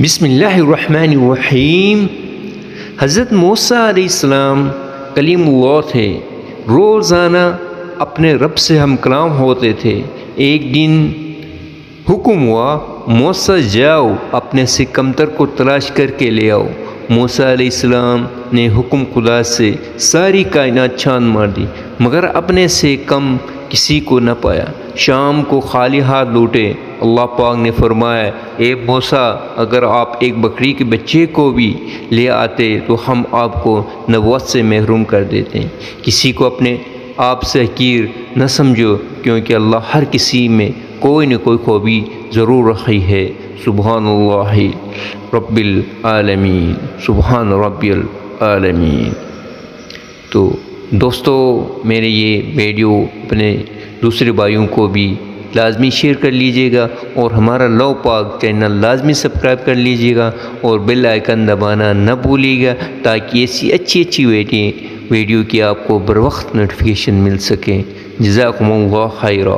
بسم اللہ الرحمن الرحیم۔ حضرت موسیٰ علیہ السلام کلیم اللہ تھے، روزانہ اپنے رب سے ہم کلام ہوتے تھے۔ ایک دن حکم ہوا، موسیٰ جاؤ اپنے سے کمتر کو تلاش کر کے لے آؤ۔ موسیٰ علیہ السلام نے حکم خدا سے ساری کائنات چھان مار دی، مگر اپنے سے کم کسی کو نہ پایا۔ شام کو خالی ہاتھ لوٹے۔ اللہ پاک نے فرمایا، اے موسیٰ، اگر آپ ایک بکری کے بچے کو بھی لے آتے تو ہم آپ کو نبوت سے محروم کر دیتے۔ کسی کو اپنے آپ سے حقیر نہ سمجھو، کیونکہ اللہ ہر کسی میں کوئی نہ کوئی خوبی ضرور رکھی ہے۔ سبحان اللہ رب العالمین، سبحان ربی العالمین۔ تو دوستو، میرے یہ ویڈیو اپنے دوسرے بھائیوں کو بھی لازمی شیئر کر لیجئے گا، اور ہمارا لو پاک چینل لازمی سبسکرائب کر لیجئے گا، اور بیل آئیکن دبانا نہ بھولیے گا، تاکہ ایسی اچھی ویڈیو کی آپ کو بر وقت نوٹیفیکیشن مل سکے۔ جزاکم اللہ خیرا۔